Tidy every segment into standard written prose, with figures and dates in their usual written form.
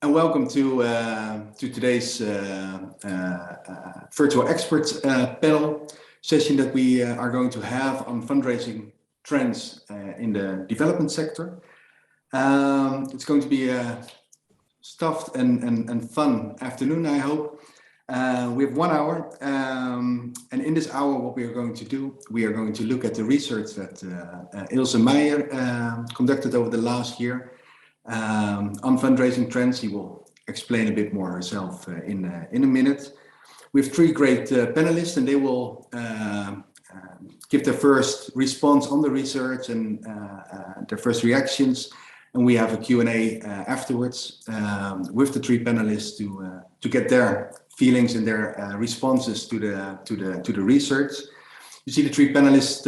And welcome to today's virtual experts panel session that we are going to have on fundraising trends in the development sector. It's going to be a stuffed and fun afternoon, I hope. We have 1 hour, and in this hour, what we are going to do, we are going to look at the research that Ilse Meijer conducted over the last year. On fundraising trends. She will explain a bit more herself in a minute. We have 3 great panelists, and they will give their first response on the research and their first reactions. And we have a Q&A afterwards with the 3 panelists to get their feelings and their responses to the research. You see the 3 panelists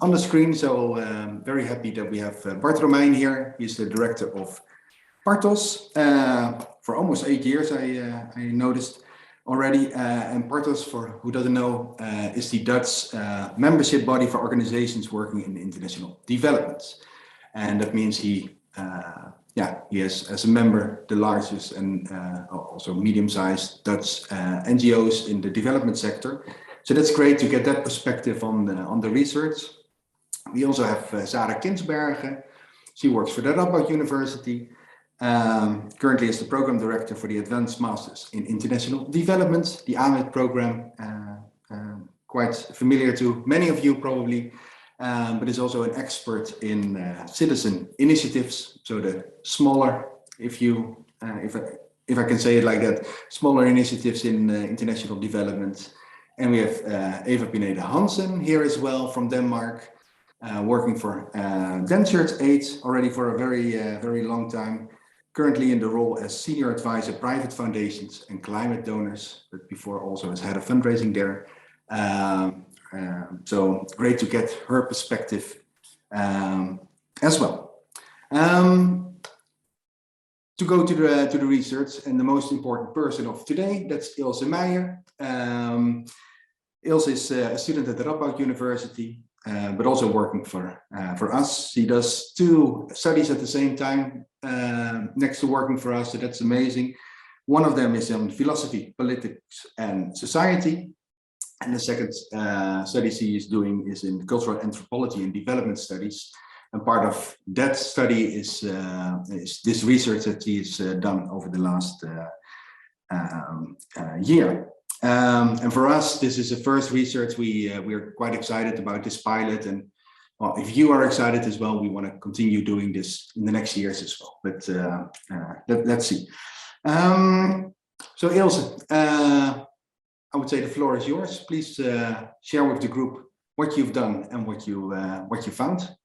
on the screen, so very happy that we have Bart Romijn here. He's the director of Partos for almost 8 years, I noticed already. And Partos, for who doesn't know, is the Dutch membership body for organizations working in international development. And that means he has as a member the largest and also medium-sized Dutch NGOs in the development sector. So that's great to get that perspective on the research. We also have Sara Kinsbergen. She works for the Radboud University. Currently is the program director for the Advanced Masters in International Development, the AMID program, quite familiar to many of you probably, but is also an expert in citizen initiatives. So the smaller, if I can say it like that, smaller initiatives in international development. And we have Eva Pineda Hansen here as well from Denmark, working for DanChurchAid already for a very long time. Currently in the role as senior advisor, private foundations and climate donors, but before also as head of fundraising there. So great to get her perspective as well. To go to the research, and the most important person of today, that's Ilse Meijer. Ilse is a student at the Radboud University, but also working for us. She does 2 studies at the same time next to working for us, so that's amazing. One of them is on philosophy, politics, and society. And the second study she is doing is in cultural anthropology and development studies. And part of that study is this research that she's done over the last year. And for us, this is the first research. We're quite excited about this pilot, and well, if you are excited as well, we want to continue doing this in the next years as well. But let's see. So Ilse, I would say the floor is yours. Please share with the group what you've done and what you found.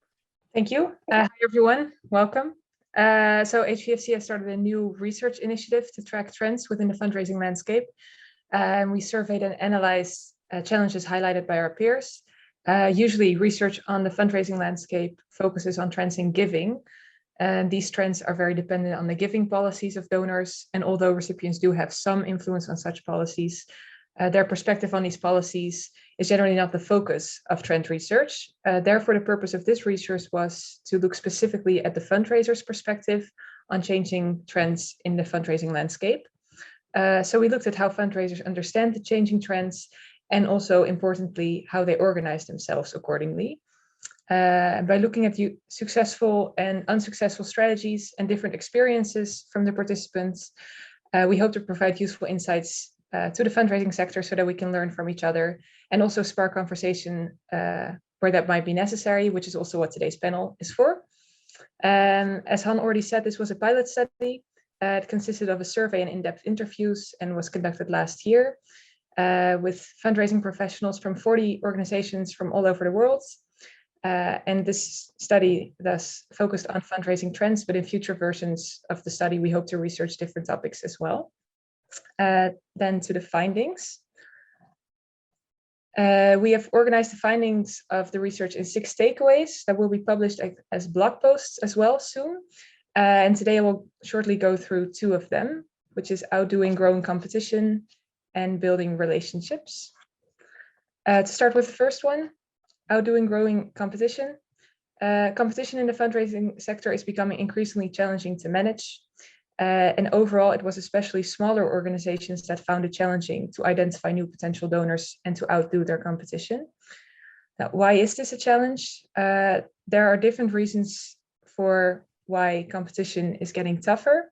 Thank you. Hi everyone, welcome. So HVFC has started a new research initiative to track trends within the fundraising landscape. We surveyed and analyzed challenges highlighted by our peers. Usually research on the fundraising landscape focuses on trends in giving. And these trends are very dependent on the giving policies of donors. And although recipients do have some influence on such policies, their perspective on these policies is generally not the focus of trend research. Therefore, the purpose of this research was to look specifically at the fundraiser's perspective on changing trends in the fundraising landscape. So we looked at how fundraisers understand the changing trends and also importantly, how they organize themselves accordingly. By looking at successful and unsuccessful strategies and different experiences from the participants, we hope to provide useful insights to the fundraising sector so that we can learn from each other and also spark conversation where that might be necessary, which is also what today's panel is for. As Han already said, this was a pilot study. It consisted of a survey and in-depth interviews and was conducted last year with fundraising professionals from 40 organizations from all over the world. And this study thus focused on fundraising trends, but in future versions of the study, we hope to research different topics as well. Then to the findings. We have organized the findings of the research in 6 takeaways that will be published as blog posts as well soon. And today I will shortly go through 2 of them, which is outdoing growing competition and building relationships. To start with the first one, outdoing growing competition. Competition in the fundraising sector is becoming increasingly challenging to manage. And overall, it was especially smaller organizations that found it challenging to identify new potential donors and to outdo their competition. Now, why is this a challenge? There are different reasons for why competition is getting tougher.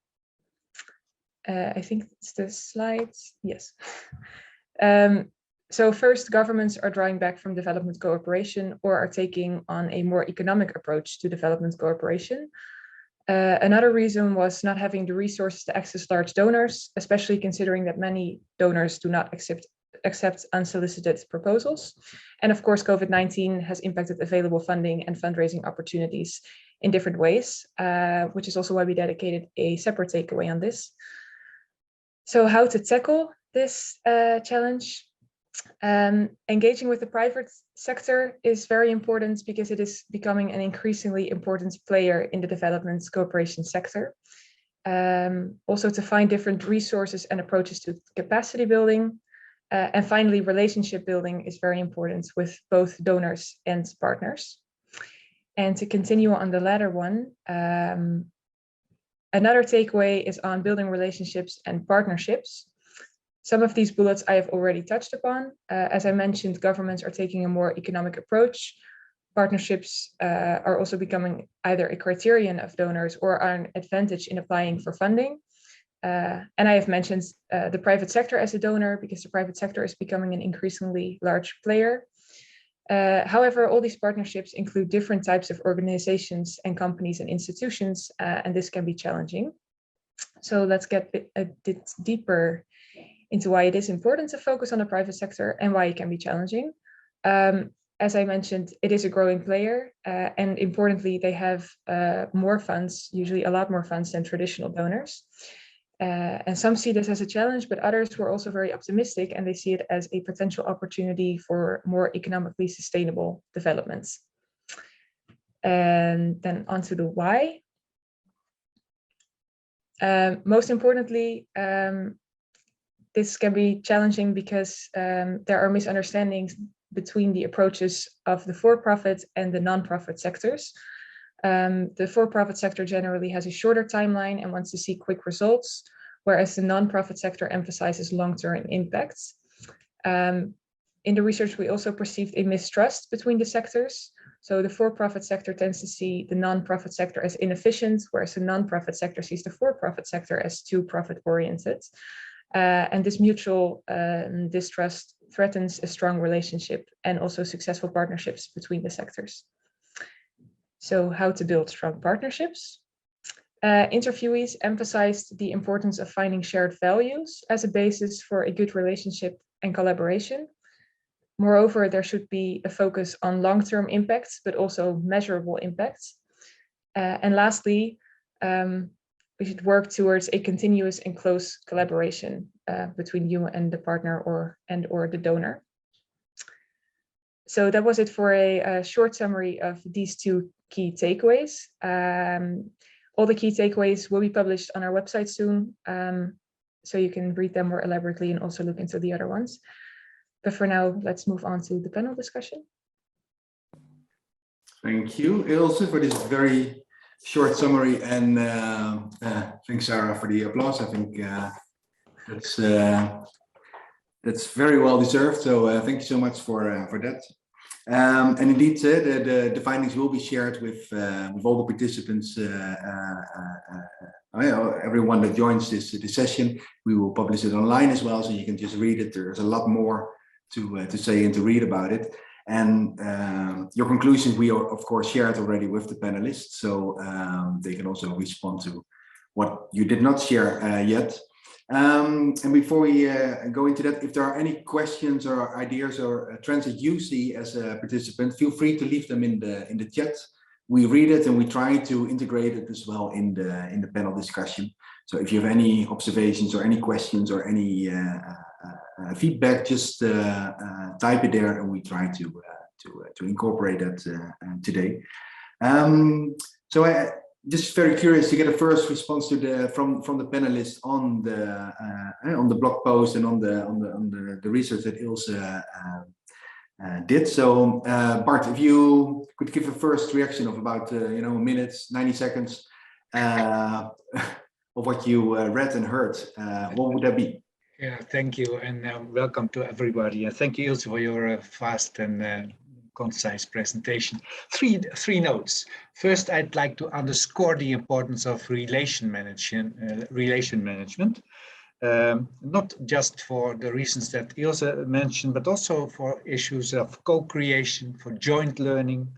I think it's the slides. Yes. So first, governments are drawing back from development cooperation or are taking on a more economic approach to development cooperation. Another reason was not having the resources to access large donors, especially considering that many donors do not accept unsolicited proposals. And of course, COVID-19 has impacted available funding and fundraising opportunities in different ways, which is also why we dedicated a separate takeaway on this. So how to tackle this challenge? Engaging with the private sector is very important because it is becoming an increasingly important player in the development cooperation sector. Also to find different resources and approaches to capacity building. And finally, relationship building is very important with both donors and partners. And to continue on the latter one, another takeaway is on building relationships and partnerships. Some of these bullets I have already touched upon. As I mentioned, governments are taking a more economic approach. Partnerships are also becoming either a criterion of donors or are an advantage in applying for funding. And I have mentioned the private sector as a donor because the private sector is becoming an increasingly large player. However, all these partnerships include different types of organizations and companies and institutions, and this can be challenging. So let's get a bit deeper into why it is important to focus on the private sector and why it can be challenging. As I mentioned, it is a growing player, and importantly, they have more funds, usually a lot more funds than traditional donors. And some see this as a challenge, but others were also very optimistic and they see it as a potential opportunity for more economically sustainable developments. And then on to the why. Most importantly, this can be challenging because there are misunderstandings between the approaches of the for-profit and the non-profit sectors. The for-profit sector generally has a shorter timeline and wants to see quick results, whereas the non-profit sector emphasizes long-term impacts. In the research, we also perceived a mistrust between the sectors. So the for-profit sector tends to see the non-profit sector as inefficient, whereas the non-profit sector sees the for-profit sector as too profit-oriented. And this mutual distrust threatens a strong relationship and also successful partnerships between the sectors. So how to build strong partnerships? Interviewees emphasized the importance of finding shared values as a basis for a good relationship and collaboration. Moreover, there should be a focus on long-term impacts, but also measurable impacts. And lastly, we should work towards a continuous and close collaboration between you and the partner or the donor. So that was it for a short summary of these two key takeaways. All the key takeaways will be published on our website soon, so you can read them more elaborately and also look into the other ones. But for now, let's move on to the panel discussion. Thank you, Ilse, for this very short summary, and thanks, Sarah, for the applause. I think that's very well deserved. So thank you so much for that. And indeed, the findings will be shared with all the participants. Everyone that joins this session, we will publish it online as well, so you can just read it. There's a lot more to say and to read about it. And your conclusions we are, of course, shared already with the panelists, so they can also respond to what you did not share yet. And before we go into that, if there are any questions or ideas or trends that you see as a participant, feel free to leave them in the chat. We read it and we try to integrate it as well in the panel discussion. So if you have any observations or any questions or any feedback, just type it there, and we try to incorporate that today. So just very curious to get a first response to from the panelists on the blog post and on the research that Ilse did. So Bart, if you could give a first reaction of about a minute, 90 seconds. of what you read and heard, what would that be? Yeah, thank you, and welcome to everybody. Thank you, Ilse, for your fast and concise presentation. Three notes. First, I'd like to underscore the importance of relation management. Not just for the reasons that Ilse mentioned, but also for issues of co-creation, for joint learning,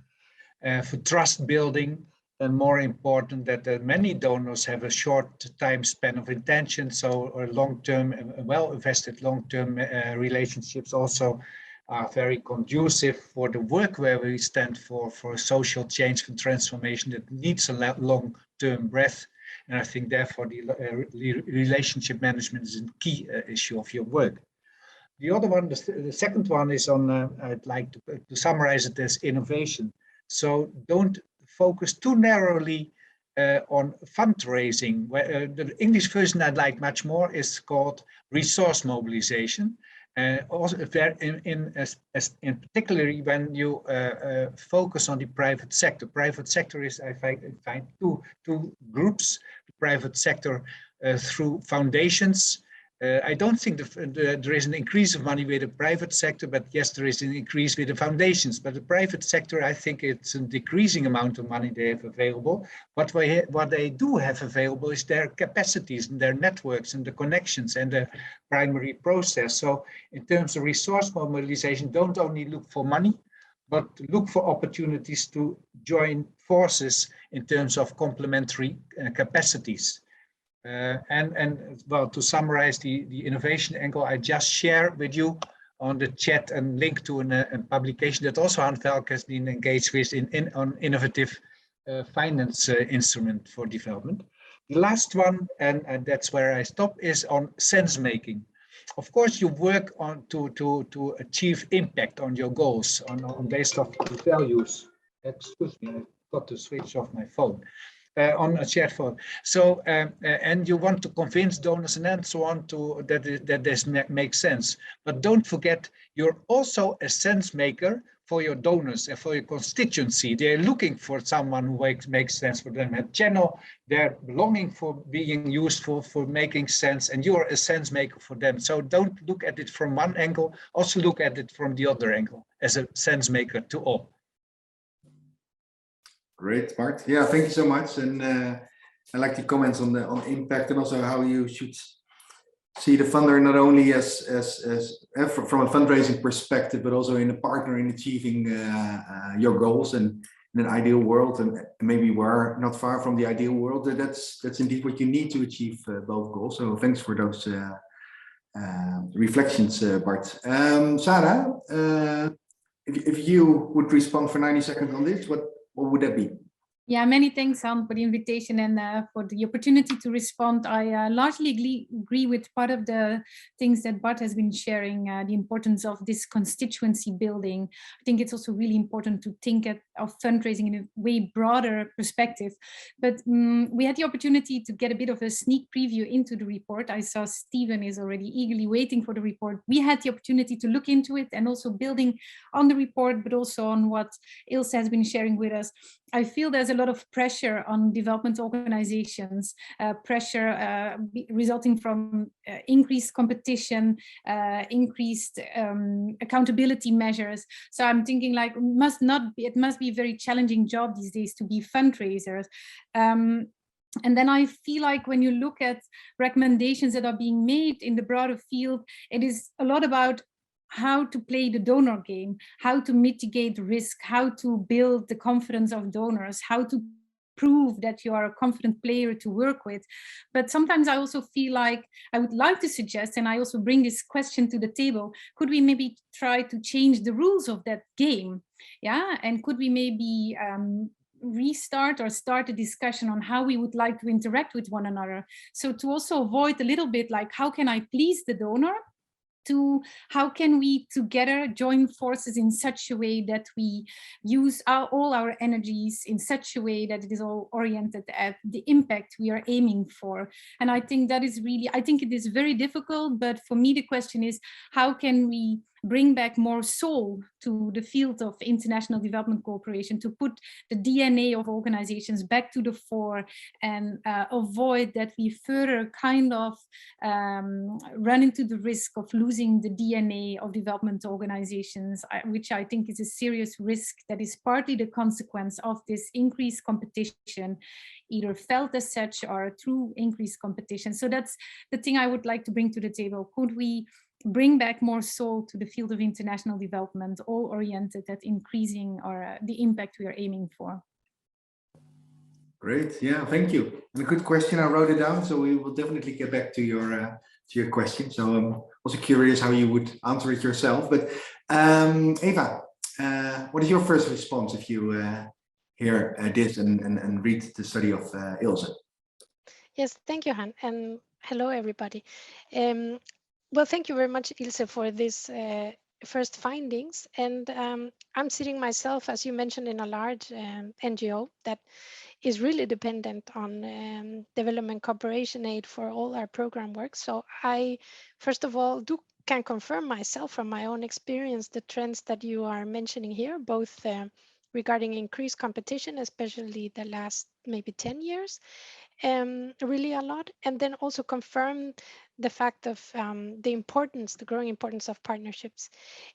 for trust building, and more important that many donors have a short time span of intention, so long-term, well-invested long-term relationships also are very conducive for the work where we stand for social change and transformation that needs a long-term breadth. And I think therefore the relationship management is a key issue of your work. The other one, the second one is on, I'd like to summarize it as innovation. So don't focus too narrowly on fundraising. The English version I'd like much more is called resource mobilization. Also, in particularly when you focus on the private sector. Private sector is, I find two groups. The private sector through foundations. I don't think there is an increase of money with the private sector, but yes, there is an increase with the foundations. But the private sector, I think it's a decreasing amount of money they have available. What they do have available is their capacities and their networks and the connections and the primary process. So in terms of resource mobilization, don't only look for money, but look for opportunities to join forces in terms of complementary capacities. And well, to summarize the innovation angle, I just share with you on the chat and link to a publication that also Hans Velk has been engaged with on innovative finance instrument for development. The last one, and that's where I stop, is on sense making. Of course, you work on to achieve impact on your goals on based off the values. Excuse me, I got to switch off my phone. On a chat phone. So, and you want to convince donors and so on that this makes sense. But don't forget, you're also a sense maker for your donors and for your constituency. They're looking for someone who makes sense for them. A channel, they're longing for being useful, for making sense, and you're a sense maker for them. So don't look at it from one angle, also look at it from the other angle as a sense maker to all. Great, Bart. Yeah, thank you so much. And I like the comments on impact and also how you should see the funder not only as from a fundraising perspective, but also in a partner in achieving your goals. And in an ideal world, and maybe we're not far from the ideal world, that's indeed what you need to achieve both goals. So thanks for those reflections, Bart. Sara, if you would respond for 90 seconds on this, what would that be? Yeah, many thanks, Han, for the invitation and for the opportunity to respond. I largely agree with part of the things that Bart has been sharing, the importance of this constituency building. I think it's also really important to think of fundraising in a way broader perspective. But we had the opportunity to get a bit of a sneak preview into the report. I saw Stephen is already eagerly waiting for the report. We had the opportunity to look into it and also building on the report, but also on what Ilse has been sharing with us. I feel there's a lot of pressure on development organizations, pressure resulting from increased competition, increased accountability measures. So I'm thinking like it must be a very challenging job these days to be fundraisers. And then I feel like when you look at recommendations that are being made in the broader field, it is a lot about how to play the donor game, how to mitigate risk, how to build the confidence of donors, how to prove that you are a confident player to work with. But sometimes I also feel like I would like to suggest, and I also bring this question to the table, could we maybe try to change the rules of that game? Yeah, and could we maybe restart or start a discussion on how we would like to interact with one another? So to also avoid a little bit like, how can I please the donor? To how can we together join forces in such a way that we use all our energies in such a way that it is all oriented at the impact we are aiming for. And I think that is really, I think it is very difficult, but for me the question is, how can we bring back more soul to the field of international development cooperation, to put the DNA of organizations back to the fore, and avoid that we further kind of run into the risk of losing the DNA of development organizations, which I think is a serious risk that is partly the consequence of this increased competition, either felt as such or through increased competition. So that's the thing I would like to bring to the table. Could we bring back more soul to the field of international development, all oriented at increasing the impact we are aiming for? Great, yeah, thank you. And a good question. I wrote it down, so we will definitely get back to your question. So I'm also curious how you would answer it yourself. But Eva, what is your first response if you hear this and read the study of Ilse? Yes, thank you, Han, and hello, everybody. Well, thank you very much, Ilse, for this first findings. And I'm sitting myself, as you mentioned, in a large NGO that is really dependent on development cooperation aid for all our program work. So I, first of all, can confirm myself from my own experience the trends that you are mentioning here, both regarding increased competition, especially the last maybe 10 years, really a lot, and then also confirm the fact of the growing importance of partnerships.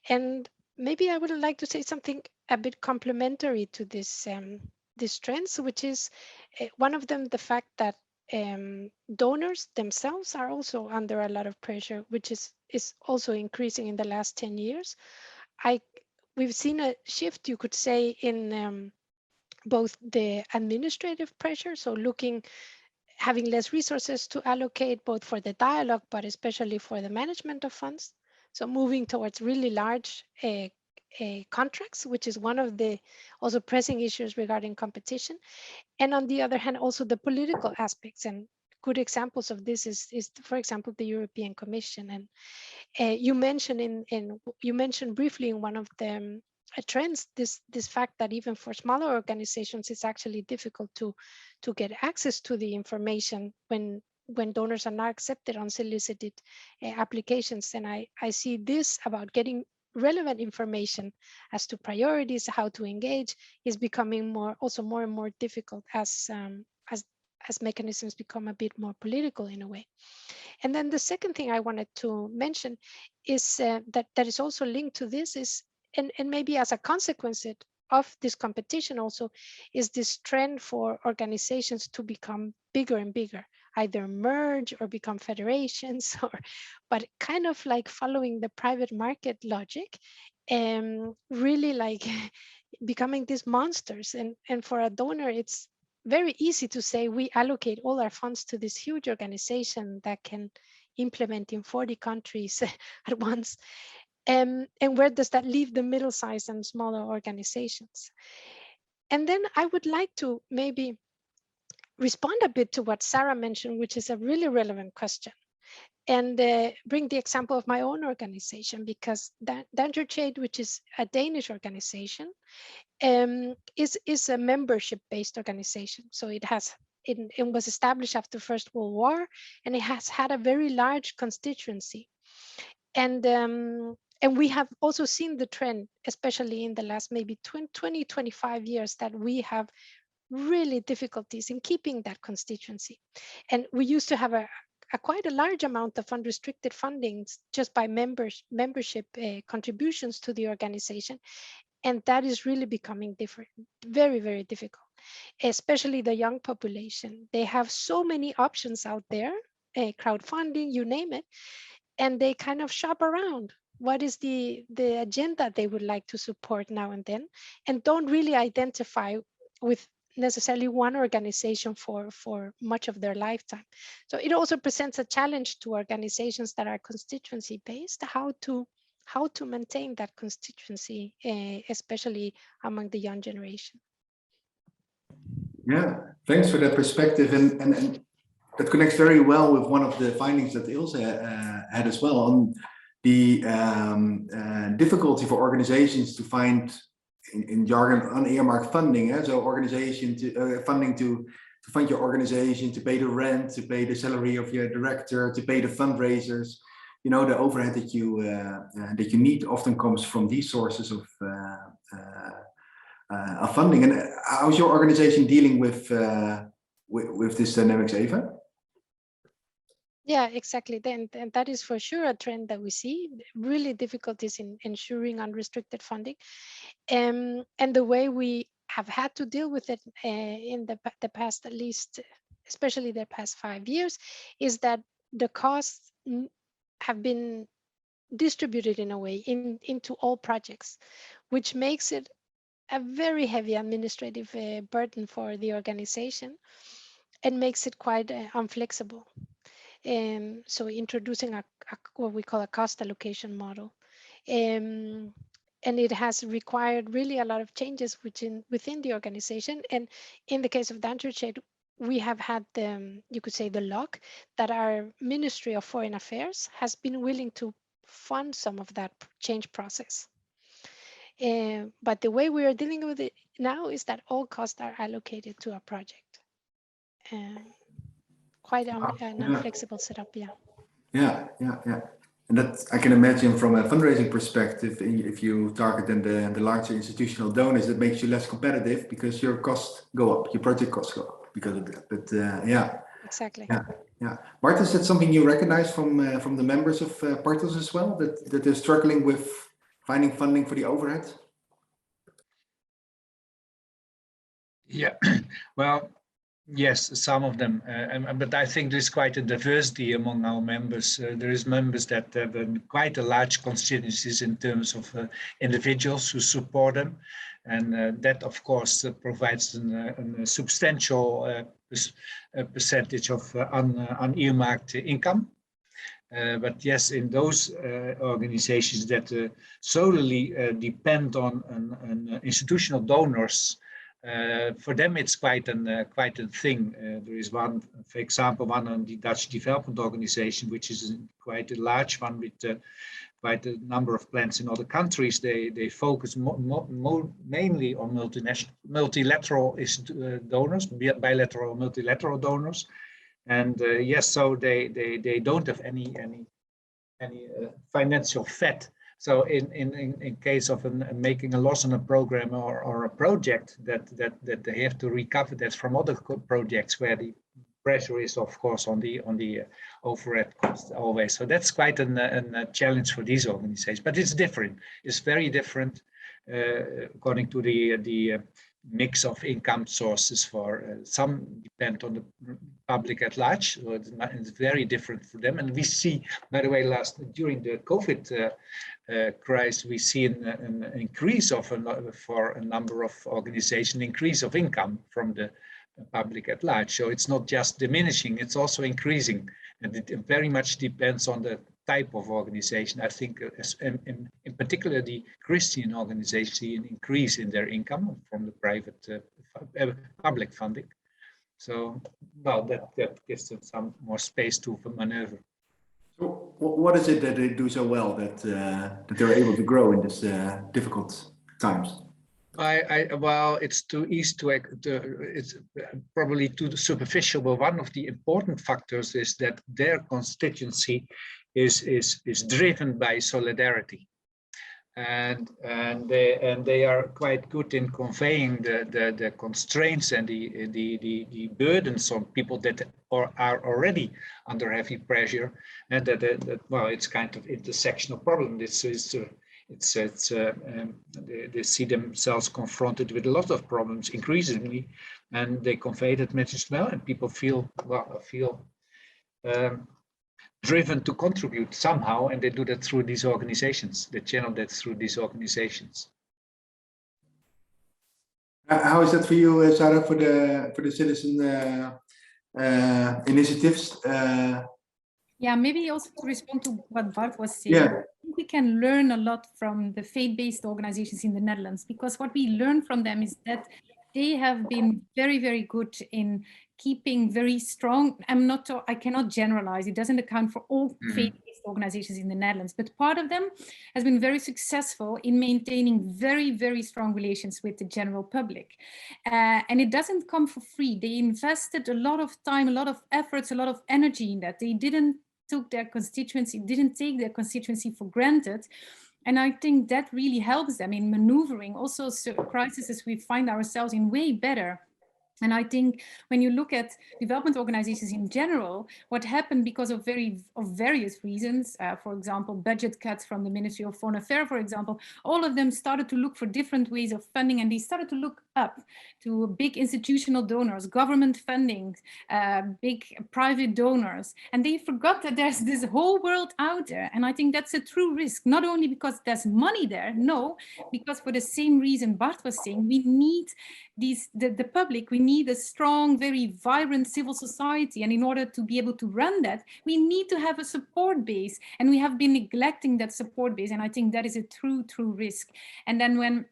And maybe I would like to say something a bit complementary to this these trends, which is one of them, the fact that donors themselves are also under a lot of pressure, which is also increasing in the last 10 years. We've seen a shift, you could say, in both the administrative pressure, so having less resources to allocate both for the dialogue, but especially for the management of funds. So moving towards really large contracts, which is one of the also pressing issues regarding competition. And on the other hand, also the political aspects. And good examples of this is for example, the European Commission. And you mentioned you mentioned briefly in one of the trends this fact that even for smaller organizations, it's actually difficult to get access to the information when donors are not accepted unsolicited applications. And I see this about getting relevant information as to priorities, how to engage, is becoming more and more difficult as mechanisms become a bit more political in a way. And then the second thing I wanted to mention is that is also linked to this is, and maybe as a consequence of this competition also, is this trend for organizations to become bigger and bigger, either merge or become federations, but kind of like following the private market logic, and really like becoming these monsters. And for a donor, it's very easy to say we allocate all our funds to this huge organization that can implement in 40 countries at once. And where does that leave the middle-sized and smaller organizations? And then I would like to maybe respond a bit to what Sara mentioned, which is a really relevant question, and bring the example of my own organization, because DanChurchAid, which is a Danish organization, is a membership-based organization. So it was established after the First World War, and it has had a very large constituency. And we have also seen the trend, especially in the last maybe 20, 25 years, that we have really difficulties in keeping that constituency. And we used to have quite a large amount of unrestricted funding just by membership contributions to the organization. And that is really becoming very, very difficult, especially the young population. They have so many options out there, crowdfunding, you name it, and they kind of shop around. What is the agenda they would like to support now and then, and don't really identify with necessarily one organization for much of their lifetime. So it also presents a challenge to organizations that are constituency based, how to maintain that constituency, especially among the young generation. Yeah, thanks for that perspective, and that connects very well with one of the findings that Ilse had as well on the difficulty for organizations to find, in jargon, unearmarked funding. So funding to fund your organization, to pay the rent, to pay the salary of your director, to pay the fundraisers, the overhead that you need often comes from these sources of funding. And how's your organization dealing with this dynamics, Eva? Yeah, exactly. And that is for sure a trend that we see. Really difficulties in ensuring unrestricted funding, and the way we have had to deal with it in the past, at least, especially the past 5 years, is that the costs have been distributed in a way into all projects, which makes it a very heavy administrative burden for the organization and makes it quite unflexible. So introducing what we call a cost allocation model. And it has required really a lot of changes within the organization. And in the case of DanChurchAid, we have had you could say, the luck that our Ministry of Foreign Affairs has been willing to fund some of that change process. But the way we are dealing with it now is that all costs are allocated to a project. Quite an inflexible setup, yeah. Yeah. And that I can imagine from a fundraising perspective, if you target then the larger institutional donors, that makes you less competitive because your costs go up, your project costs go up because of that. But yeah. Exactly. Yeah. Bart, is that something you recognize from the members of Partos as well, that they're struggling with finding funding for the overhead? Yeah, well, yes, some of them, but I think there's quite a diversity among our members. There is members that have quite a large constituencies in terms of individuals who support them, and that of course provides a substantial percentage of unearmarked income. But yes, in those organizations that solely depend on institutional donors, for them it's quite a thing. There is one, for example, one on the Dutch Development Organization, which is quite a large one with quite a number of plants in other countries. They focus mainly on multilateral donors, bilateral or multilateral donors. And yes, so they don't have any financial fat. So in case of making a loss on a program or a project, that they have to recover that from other projects where the pressure is, of course, on the overhead cost always. So that's quite a challenge for these organizations. But it's different. It's very different according to the mix of income sources. For some depend on the public at large, so it's very different for them. And we see, by the way, during the COVID crisis, we see an increase of for a number of organizations, increase of income from the public at large. So it's not just diminishing, it's also increasing, and it very much depends on the type of organization. I think in particular the Christian organizations see an increase in their income from the private public funding. So well, that gives them some more space to maneuver. So what is it that they do so well that they're able to grow in this difficult times? Well, it's too easy it's probably too superficial, but one of the important factors is that their constituency is driven by solidarity, and they are quite good in conveying the constraints and the burdens on people that are already under heavy pressure, and that well, it's kind of intersectional problem. They see themselves confronted with a lot of problems increasingly, and they convey that message well, and people feel driven to contribute somehow, and they do that through these organizations. They channel that through these organizations. How is that for you, Sara, for the citizen initiatives? Yeah, maybe also to respond to what Bart was saying. Yeah. I think we can learn a lot from the faith-based organizations in the Netherlands, because what we learn from them is that they have been very, very good in keeping very strong. I cannot generalize. It doesn't account for all faith-based organizations in the Netherlands, but part of them has been very successful in maintaining very, very strong relations with the general public. And it doesn't come for free. They invested a lot of time, a lot of efforts, a lot of energy in that. They didn't took their constituency, didn't take their constituency for granted. And I think that really helps them in maneuvering also crises we find ourselves in way better. And I think when you look at development organizations in general, what happened because of various reasons, for example, budget cuts from the Ministry of Foreign Affairs, for example, all of them started to look for different ways of funding, and they started to look up to big institutional donors, government funding, big private donors, and they forgot that there's this whole world out there. And I think that's a true risk, not only because there's money there, no, because for the same reason Bart was saying, we need the public, we need a strong, very vibrant civil society. And in order to be able to run that, we need to have a support base. And we have been neglecting that support base. And I think that is a true risk. And then when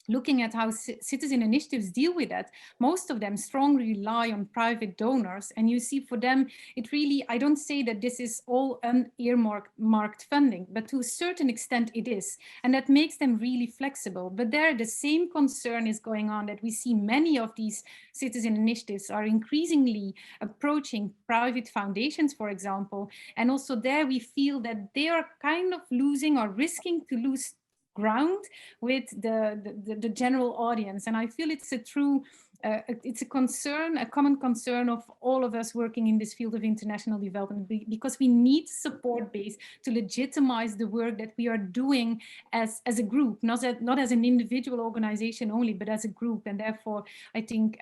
looking at how citizen initiatives deal with that, most of them strongly rely on private donors. And you see for them, it really, I don't say that this is all unearmarked funding, but to a certain extent it is. And that makes them really flexible. But there, the same concern is going on, that we see many of these citizen initiatives are increasingly approaching private foundations, for example. And also there we feel that they are kind of losing or risking to lose ground with the general audience. And I feel it's a true, it's a concern, a common concern of all of us working in this field of international development, because we need support base to legitimize the work that we are doing as a group, not as an individual organization only, but as a group. And therefore, I think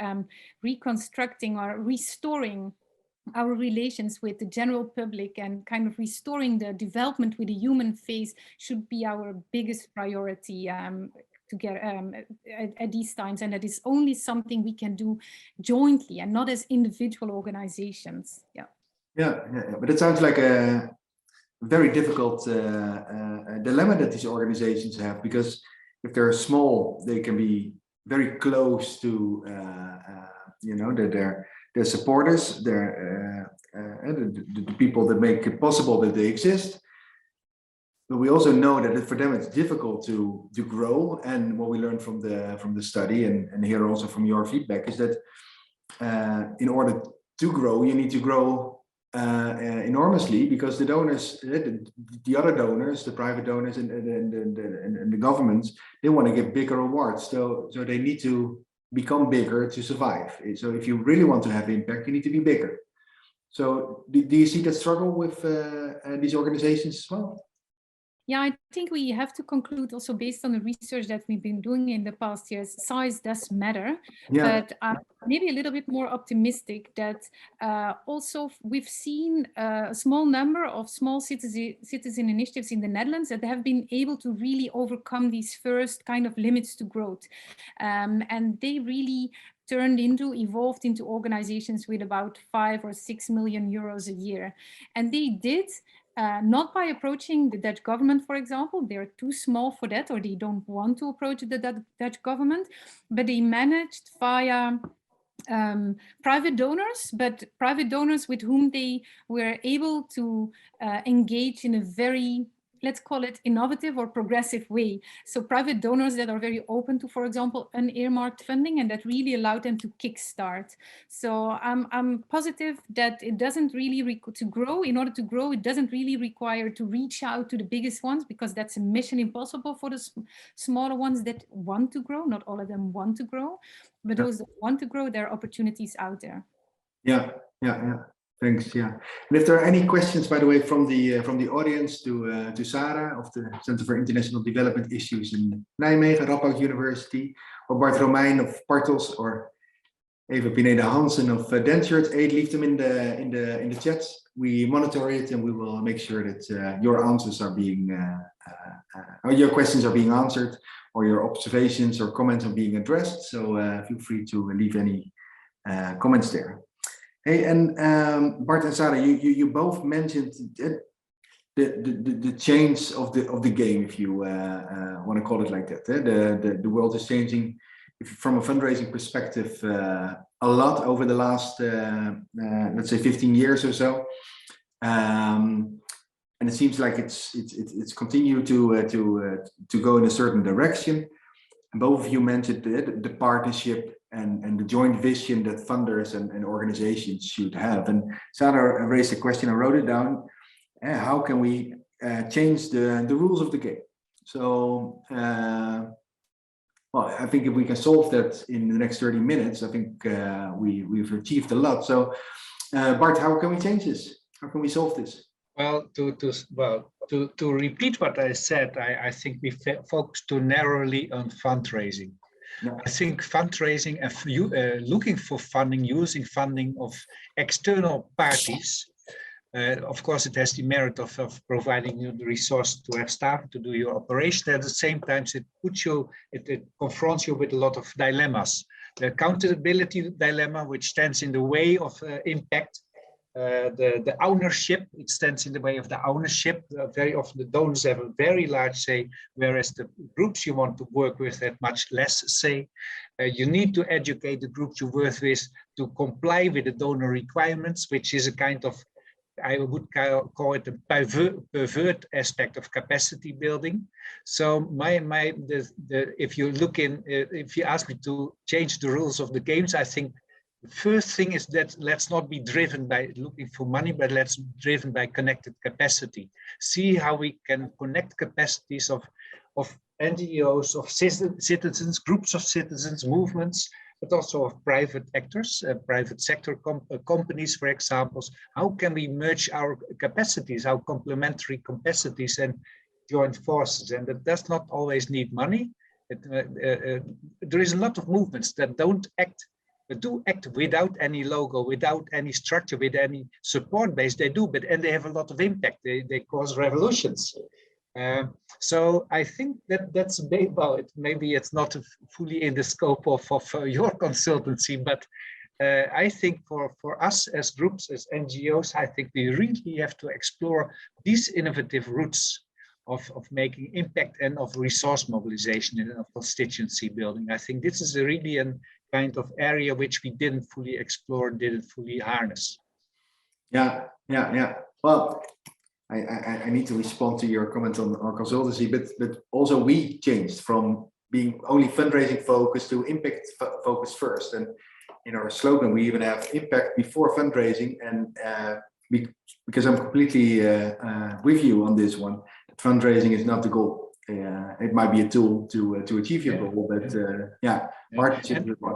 reconstructing or restoring our relations with the general public and kind of restoring the development with a human face should be our biggest priority to get at these times. And that is only something we can do jointly and not as individual organizations. Yeah, but it sounds like a very difficult dilemma that these organizations have, because if they're small, they can be very close to, their supporters, the people that make it possible that they exist. But we also know that for them it's difficult to grow. And what we learned from the study and here also from your feedback is that in order to grow, you need to grow enormously, because the donors, the other donors, the private donors and the governments, they want to get bigger rewards. So they need to become bigger to survive. So if you really want to have impact, you need to be bigger. So do you see that struggle with these organizations as well? Yeah, I think we have to conclude also based on the research that we've been doing in the past years, size does matter, but maybe a little bit more optimistic that also we've seen a small number of small citizen initiatives in the Netherlands that have been able to really overcome these first kind of limits to growth. And they really evolved into organizations with about 5 or 6 million euros a year. And they did not by approaching the Dutch government, for example. They're too small for that, or they don't want to approach the Dutch government, but they managed via private donors, but private donors with whom they were able to engage in a very, let's call it, innovative or progressive way. So private donors that are very open to, for example, unearmarked funding, and that really allowed them to kickstart. So I'm positive that it doesn't really, to grow, in order to grow, it doesn't really require to reach out to the biggest ones, because that's a mission impossible for the smaller ones that want to grow. Not all of them want to grow, but those that want to grow, there are opportunities out there. Yeah. Thanks. Yeah, and if there are any questions, by the way, from the audience to Sara of the Center for International Development Issues in Nijmegen, Radboud University, or Bart Romijn of Partos, or Eva Pineda Hansen of DanChurchAid, leave them in the chats. We monitor it, and we will make sure that your answers are being, or your questions are being answered, or your observations or comments are being addressed. So feel free to leave any comments there. Hey, and Bart and Sara, you both mentioned the change of the game, if you want to call it like that. The world is changing from a fundraising perspective a lot over the last let's say 15 years or so, and it seems like it's continued to go in a certain direction. And both of you mentioned the partnership and the joint vision that funders and organizations should have. And Sara raised a question, I wrote it down. how can we change the rules of the game? So, well, I think if we can solve that in the next 30 minutes, I think we've achieved a lot. So, Bart, how can we change this? How can we solve this? Well, to repeat what I said, I think we focus too narrowly on fundraising. Yeah. I think fundraising and looking for funding, using funding of external parties, of course, it has the merit of providing you the resource to have staff to do your operation. At the same time, it confronts you with a lot of dilemmas. The accountability dilemma, which stands in the way of impact. The ownership, it stands in the way of the ownership. Very often the donors have a very large say, whereas the groups you want to work with have much less say. You need to educate the groups you work with to comply with the donor requirements, which is a kind of, I would call it a pervert aspect of capacity building. So if you ask me to change the rules of the games, I think the first thing is that let's not be driven by looking for money, but let's be driven by connected capacity. See how we can connect capacities of NGOs, of citizens, groups of citizens, movements, but also of private actors, private sector companies, for example. How can we merge our capacities, our complementary capacities, and join forces? And that does not always need money. There is a lot of movements that do act without any logo, without any structure, with any support base. They do, and they have a lot of impact. They cause revolutions. So I think that's well, maybe it's not fully in the scope of your consultancy, but I think for us as groups, as NGOs, I think we really have to explore these innovative routes of making impact and of resource mobilization and of constituency building. I think this is really a kind of area which we didn't fully explore, didn't fully harness. Yeah. Well, I need to respond to your comment on our consultancy, but also we changed from being only fundraising focused to impact focused first. And in our slogan, we even have impact before fundraising. And because I'm completely with you on this one, fundraising is not the goal. It might be a tool to achieve your goal, but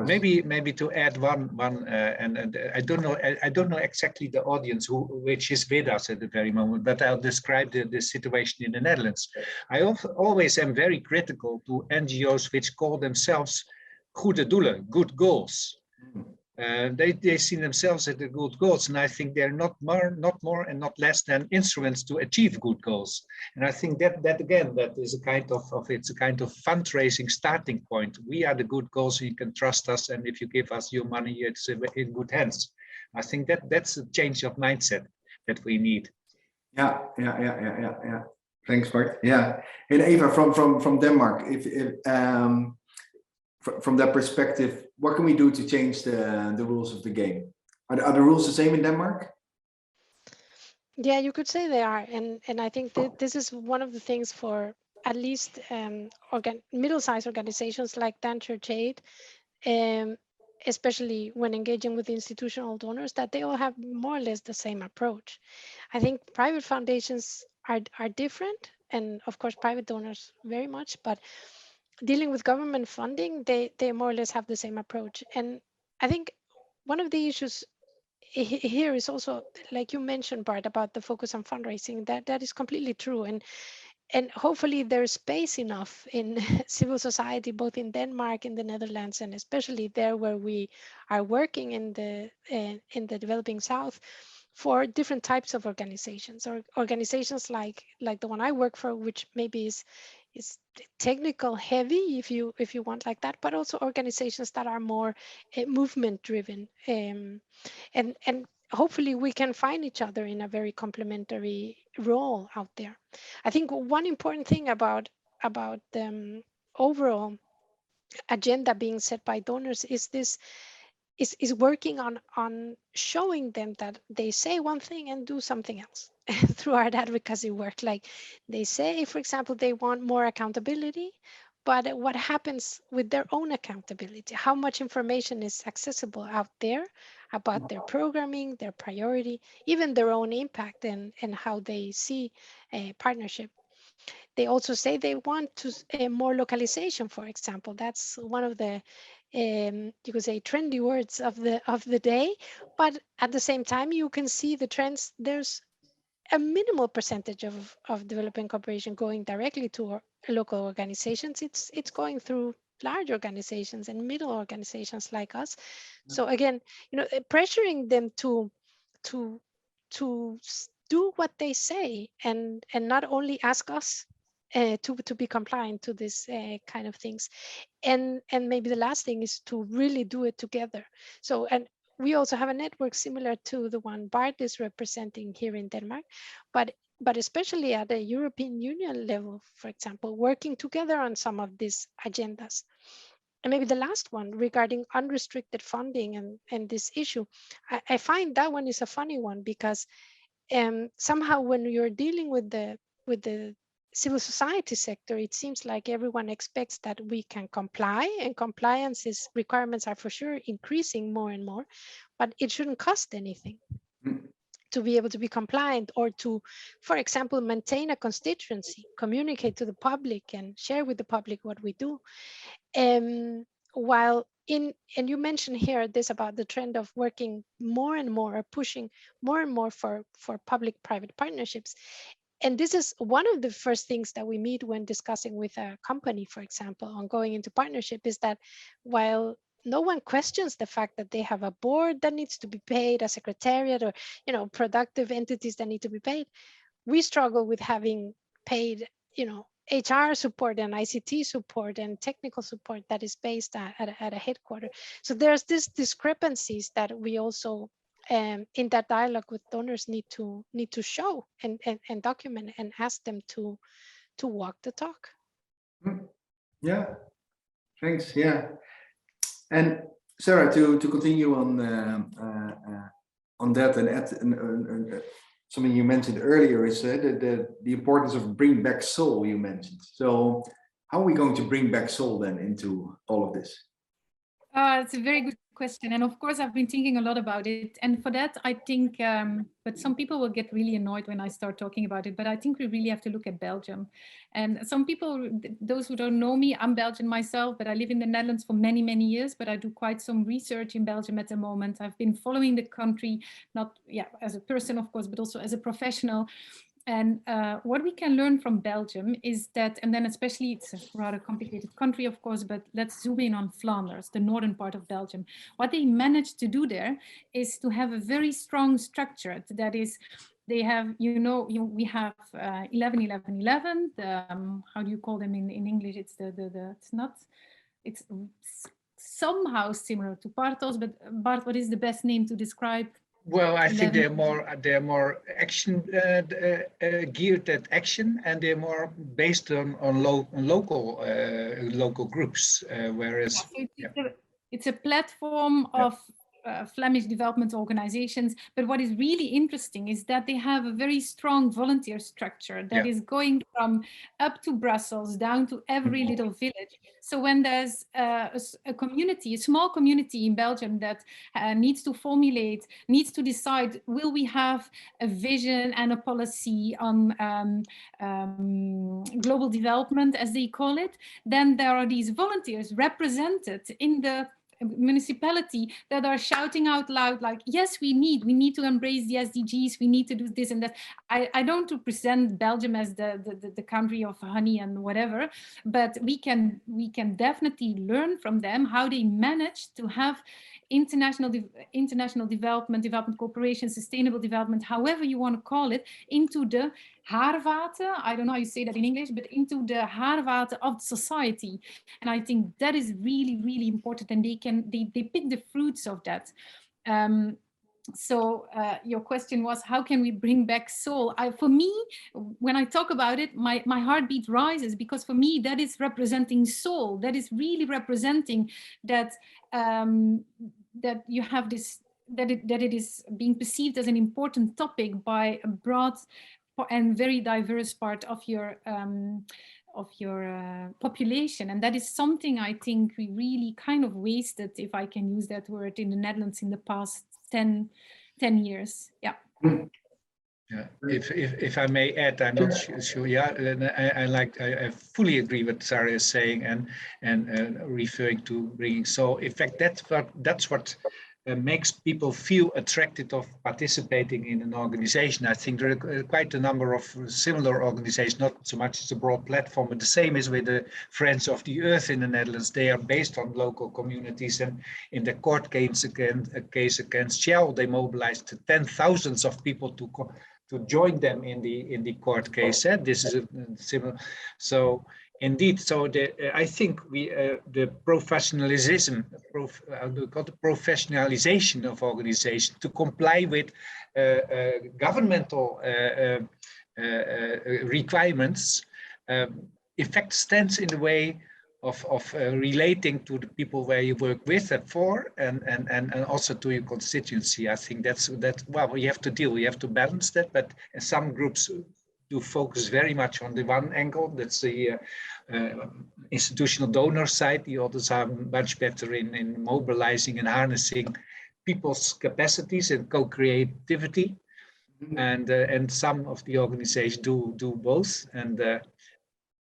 maybe to add one and I don't know exactly the audience which is with us at the very moment, but I'll describe the situation in the Netherlands. I always am very critical to NGOs which call themselves goede doelen, good goals. They see themselves as the good goals, and I think they're not more and not less than instruments to achieve good goals. And I think that again, that is a kind of it's a kind of fundraising starting point. We are the good goals, you can trust us, and if you give us your money, it's in good hands. I think that's a change of mindset that we need. Yeah. Thanks, Bart. Yeah, and Eva from Denmark, from that perspective, what can we do to change the rules of the game? Are the rules the same in Denmark? Yeah, you could say they are, and I think that this is one of the things for at least middle-sized organizations like DanChurchAid, especially when engaging with institutional donors, that they all have more or less the same approach. I think private foundations are different, and of course private donors very much, but dealing with government funding, they more or less have the same approach. And I think one of the issues here is also, like you mentioned, Bart, about the focus on fundraising, that is completely true. And hopefully there's space enough in civil society, both in Denmark, in the Netherlands, and especially there where we are working in the developing South, for different types of organizations, or organizations like the one I work for, which maybe is technical heavy, if you want, like that, but also organizations that are more movement driven, and hopefully we can find each other in a very complementary role out there. I think one important thing about the overall agenda being set by donors is this is working on showing them that they say one thing and do something else through our advocacy work. Like they say, for example, they want more accountability, but what happens with their own accountability? How much information is accessible out there about their programming, their priority, even their own impact, and how they see a partnership? They also say they want to more localization, for example. That's one of the you could say trendy words of the day. But at the same time, you can see the trends. There's a minimal percentage of development cooperation going directly to local organizations. It's going through large organizations and middle organizations like us. So again, pressuring them to do what they say, and not only ask us to be compliant to this kind of things. And maybe the last thing is to really do it together. So, and we also have a network similar to the one Bart is representing here in Denmark, but especially at the European Union level, for example, working together on some of these agendas. And maybe the last one regarding unrestricted funding and this issue, I find that one is a funny one, because somehow when you're dealing with the civil society sector, it seems like everyone expects that we can comply, and compliance requirements are for sure increasing more and more, but it shouldn't cost anything to be able to be compliant, or to, for example, maintain a constituency, communicate to the public and share with the public what we do. And you mentioned here this about the trend of working more and more, or pushing more and more for public-private partnerships. And this is one of the first things that we meet when discussing with a company, for example, on going into partnership, is that while no one questions the fact that they have a board that needs to be paid, a secretariat, or productive entities that need to be paid, we struggle with having paid HR support and ICT support and technical support that is based at a headquarter. So there's these discrepancies that we also in that dialogue with donors need to show and document, and ask them to walk the talk. Yeah, thanks. Yeah, and Sarah, to continue on that, and add something you mentioned earlier is the importance of bring back soul you mentioned. So how are we going to bring back soul then into all of this? It's a very good question. And of course, I've been thinking a lot about it. And for that, I think, but some people will get really annoyed when I start talking about it, but I think we really have to look at Belgium. And some people, those who don't know me, I'm Belgian myself, but I live in the Netherlands for many, many years, but I do quite some research in Belgium at the moment. I've been following the country, not as a person, of course, but also as a professional. And what we can learn from Belgium is that, and then especially it's a rather complicated country, of course, but let's zoom in on Flanders, the northern part of Belgium. What they managed to do there is to have a very strong structure. That is, they have, we have 11-11-11. How do you call them in English? It's it's somehow similar to Partos, but Bart, what is the best name to describe? Well, I think they're more action geared at action, and they're more based on local groups. Whereas it's a platform of Flemish development organizations. But what is really interesting is that they have a very strong volunteer structure that is going from up to Brussels down to every little village. So when there's a community, a small community in Belgium that needs to formulate, needs to decide, will we have a vision and a policy on global development, as they call it, then there are these volunteers represented in the municipality that are shouting out loud, like, yes, we need to embrace the SDGs, we need to do this and that. I don't represent Belgium as the country of honey and whatever, but we can definitely learn from them how they manage to have international development cooperation, sustainable development, however you want to call it, into the haarvaten, I don't know how you say that in English, but into the haarvaten of society. And I think that is really, really important, and they pick the fruits of that. So your question was, how can we bring back soul? For me, when I talk about it, my heartbeat rises, because for me, that is representing soul. That is really representing that that you have this, that it is being perceived as an important topic by a broad and very diverse part of your population. And that is something I think we really kind of wasted, if I can use that word, in the Netherlands in the past 10 years. Yeah. Yeah, if I may add, I'm not sure. Yeah, I fully agree with Sara is saying and referring to bringing. So in fact, that's what makes people feel attracted of participating in an organization. I think there are quite a number of similar organizations, not so much as a broad platform, but the same is with the Friends of the Earth in the Netherlands. They are based on local communities, and in the court case against Shell, they mobilized thousands of people to join them in the court case. This is a similar. So indeed, so I think the professionalization of organization to comply with governmental requirements, in fact, stands in the way of relating to the people where you work with and for, and also to your constituency. I think that's well, we have to deal. We have to balance that. But some groups do focus very much on the one angle. That's the institutional donor side. The others are much better in mobilizing and harnessing people's capacities and co-creativity. And some of the organizations do both. And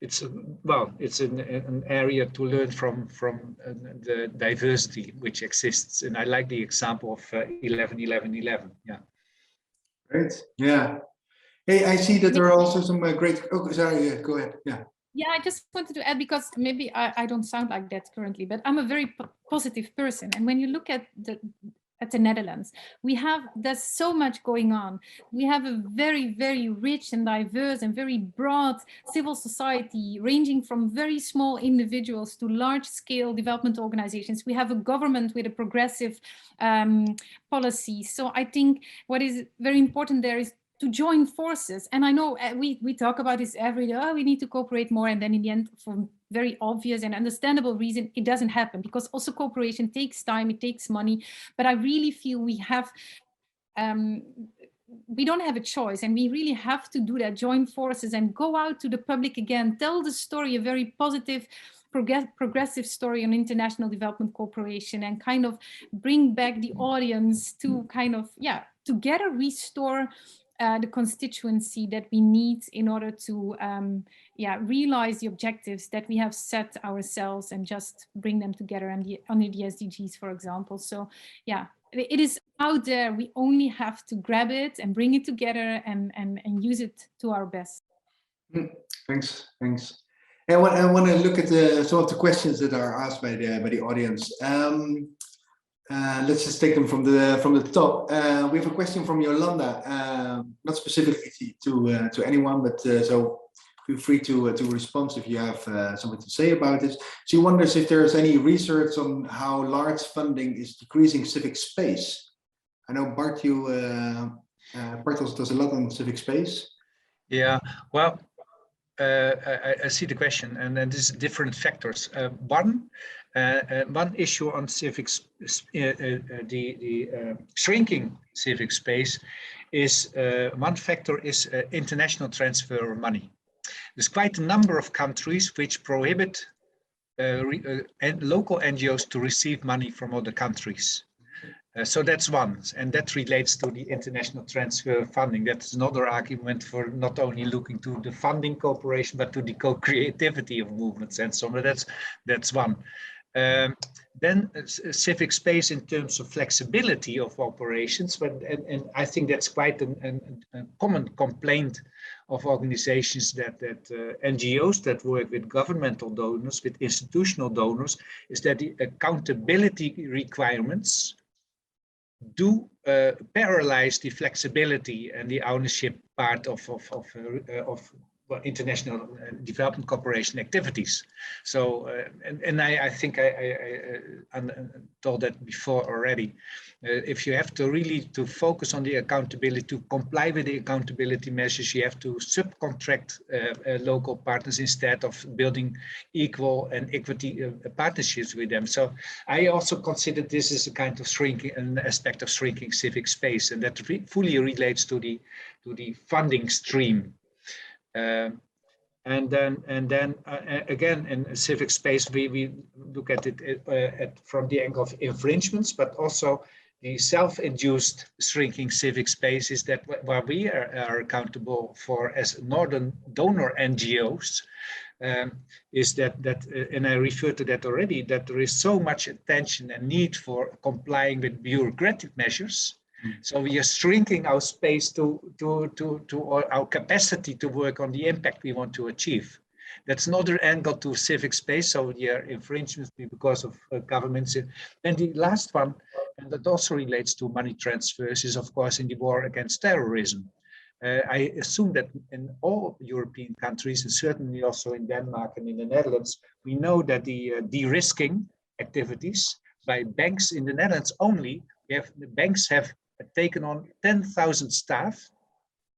it's an area to learn from the diversity which exists. And I like the example of 11-11-11. Yeah. Great. Yeah. Hey, I see that there are also some great. Oh, sorry. Yeah, go ahead. Yeah. Yeah, I just wanted to add, because maybe I don't sound like that currently, but I'm a very positive person. And when you look at the Netherlands, there's so much going on. We have a very, very rich and diverse and very broad civil society, ranging from very small individuals to large scale development organizations. We have a government with a progressive policy. So I think what is very important there is to join forces. And I know we talk about this every day, we need to cooperate more. And then in the end, for very obvious and understandable reason, it doesn't happen, because also cooperation takes time, it takes money. But I really feel we don't have a choice, and we really have to do that, join forces and go out to the public again, tell the story, a very positive, progressive story on international development cooperation, and kind of bring back the audience to kind of, together restore the constituency that we need in order to realize the objectives that we have set ourselves, and just bring them together under the SDGs, for example. So yeah, it is out there. We only have to grab it and bring it together and use it to our best. Thanks. And I want to look at some of the questions that are asked by the audience. Let's just take them from the top. We have a question from Yolanda, not specifically to anyone, but so feel free to respond if you have something to say about this. She wonders if there is any research on how large funding is decreasing civic space. I know Bart, Partos does a lot on civic space. Yeah, well, I see the question, and then there's different factors. One issue on civics, the shrinking civic space is one factor is international transfer of money. There's quite a number of countries which prohibit local NGOs to receive money from other countries. So that's one, and that relates to the international transfer funding. That's another argument for not only looking to the funding cooperation, but to the co-creativity of movements and so on. That's one. Then civic space in terms of flexibility of operations, and I think that's quite a common complaint of organizations that NGOs that work with governmental donors, with institutional donors, is that the accountability requirements do paralyze the flexibility and the ownership part of international development cooperation activities. So, and I think I told that before already. If you have to really focus on the accountability, to comply with the accountability measures, you have to subcontract local partners instead of building equal and equity partnerships with them. So I also consider this as a kind of shrinking, an aspect of shrinking civic space, and that fully relates to the funding stream. And then again, in a civic space, we look at it from the angle of infringements, but also the self-induced shrinking civic spaces that where we are accountable for as northern donor NGOs. Is that and I referred to that already, that there is so much attention and need for complying with bureaucratic measures. So we are shrinking our space to our capacity to work on the impact we want to achieve. That's another angle to civic space. So the infringements because of governments. And the last one, and that also relates to money transfers, is of course in the war against terrorism. I assume that in all European countries, and certainly also in Denmark and in the Netherlands, we know that the de-risking activities by banks in the Netherlands only, the banks have taken on 10,000 staff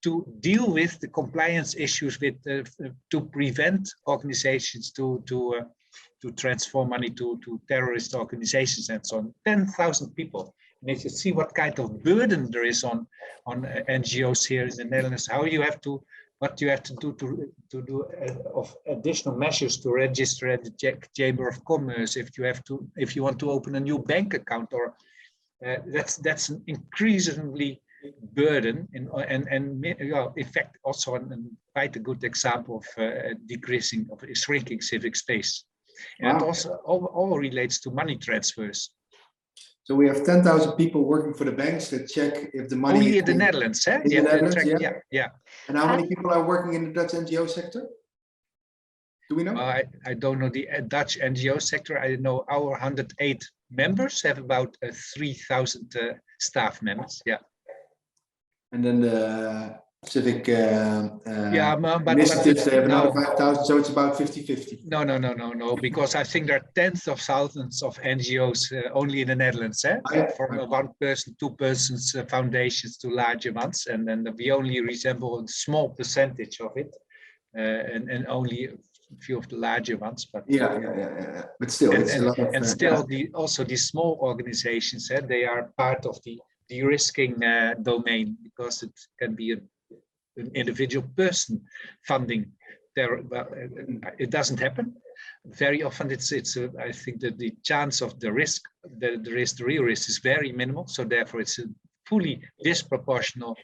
to deal with the compliance issues with to prevent organizations to transfer money to terrorist organizations and so on. 10,000 people. And if you see what kind of burden there is on NGOs here in the Netherlands, how you have to, what you have to do of additional measures to register at the Chamber of Commerce, if you want to open a new bank account, or that's an increasingly burden, and in fact also quite a good example of decreasing of shrinking civic space. And it also all relates to money transfers. So we have 10,000 people working for the banks that check if the money only in the Netherlands, eh? In the Netherlands, yeah. And how many people are working in the Dutch NGO sector? Do we know? I don't know the Dutch NGO sector. I know our 108 members have about 3,000 staff members. Yeah. And then the civic but initiatives, they have another 5,000, so it's about 50-50. No, because I think there are tens of thousands of NGOs only in the Netherlands, from one person, two persons foundations to larger ones, and then we only resemble a small percentage of it, and only a few of the larger ones. But yeah. But still, it's a lot of, and still, also these small organizations, they are part of the de-risking domain, because it can be an individual person funding there. Well, it doesn't happen very often. It's I think that the chance of the risk, the real risk, is very minimal. So therefore, it's a fully disproportional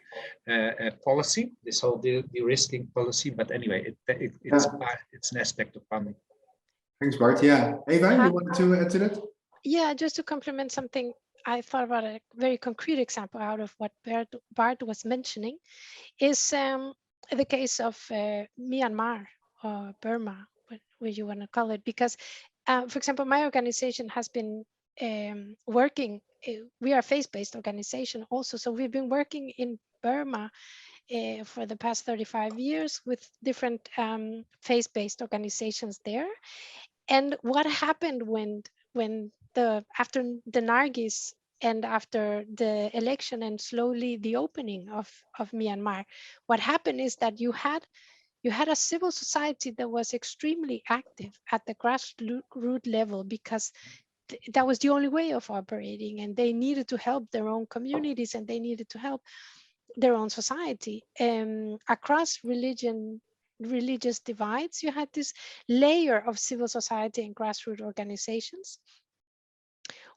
policy, this whole de-risking policy. But anyway, it's an aspect of funding. Thanks, Bart. Yeah, Eva, you wanted to add to that? Yeah, just to complement something. I thought about a very concrete example out of what Bart was mentioning, is the case of Myanmar or Burma, what you want to call it. Because, for example, my organization has been working, we are a faith-based organization also, so we've been working in Burma for the past 35 years with different faith-based organizations there. And what happened when after the Nargis and after the election and slowly the opening of Myanmar, what happened is that you had a civil society that was extremely active at the grassroots level, because that was the only way of operating, and they needed to help their own communities, and they needed to help their own society. Across religious divides, you had this layer of civil society and grassroots organizations.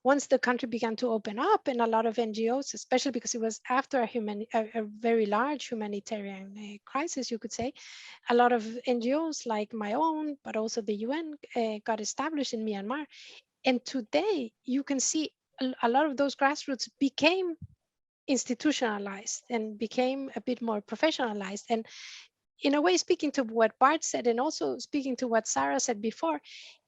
Once the country began to open up, and a lot of NGOs, especially because it was after a very large humanitarian crisis, you could say, a lot of NGOs like my own, but also the UN, got established in Myanmar. And today you can see a lot of those grassroots became institutionalized and became a bit more professionalized. And in a way, speaking to what Bart said, and also speaking to what Sara said before,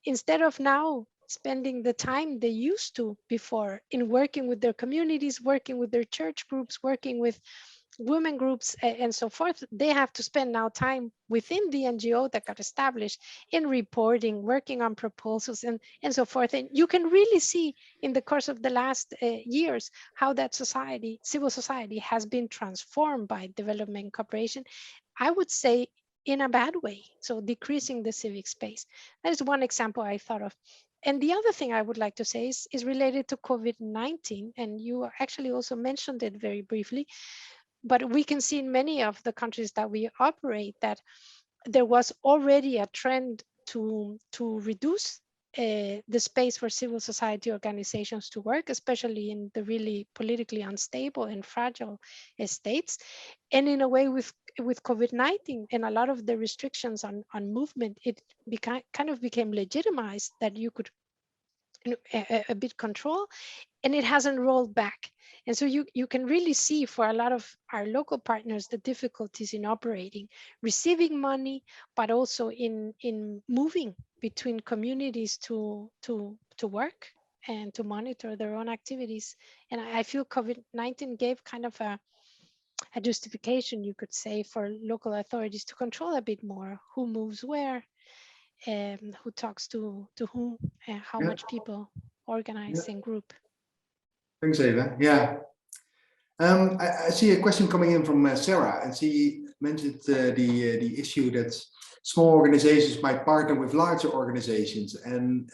instead of now spending the time they used to before in working with their communities, working with their church groups, working with women groups, and so forth, they have to spend now time within the NGO that got established in reporting, working on proposals, and so forth. And you can really see in the course of the last years how that society, civil society, has been transformed by development cooperation, I would say in a bad way, so decreasing the civic space. That is one example I thought of. And the other thing I would like to say is related to COVID-19, and you actually also mentioned it very briefly, but we can see in many of the countries that we operate that there was already a trend to reduce the space for civil society organizations to work, especially in the really politically unstable and fragile states. And in a way, with COVID-19 and a lot of the restrictions on movement, it kind of became legitimized that you could a bit control, and it hasn't rolled back. And so you can really see for a lot of our local partners the difficulties in operating, receiving money, but also in moving between communities to work and to monitor their own activities. And I feel COVID-19 gave kind of a justification, you could say, for local authorities to control a bit more who moves where, who talks to whom, how much people organize and group. Thanks, Eva. Yeah. I see a question coming in from Sarah, and she mentioned the issue that small organizations might partner with larger organizations, and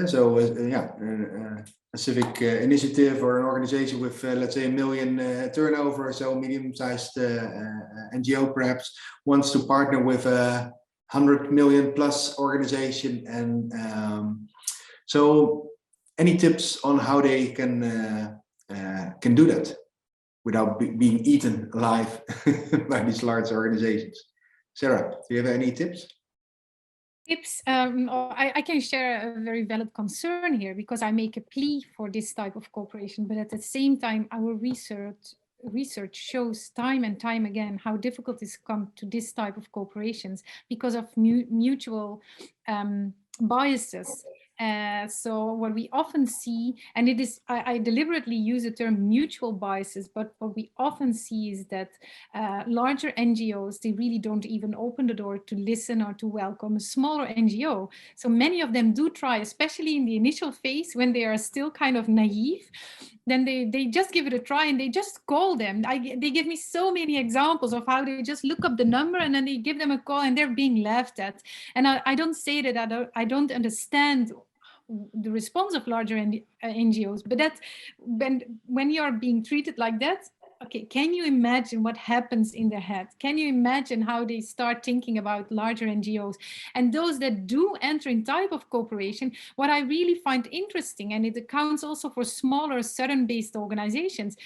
so a civic initiative or an organization with let's say 1 million turnover, so medium-sized NGO perhaps wants to partner with a 100 million plus organization, and so any tips on how they can do that without being eaten alive by these large organizations? Sarah, do you have any tips? Tips, I can share a very valid concern here, because I make a plea for this type of cooperation, but at the same time, our research shows time and time again how difficult it's come to this type of cooperations because of mutual biases. So what we often see, and it is, I deliberately use the term mutual biases, but what we often see is that larger NGOs, they really don't even open the door to listen or to welcome a smaller NGO. So many of them do try, especially in the initial phase when they are still kind of naive, then they just give it a try and they just call them. They give me so many examples of how they just look up the number and then they give them a call and they're being laughed at. And I don't say that I don't understand the response of larger NGOs, but that's when you are being treated like that, okay, can you imagine what happens in their head? Can you imagine how they start thinking about larger NGOs? And those that do enter in type of cooperation, what I really find interesting, and it accounts also for smaller Southern-based organizations,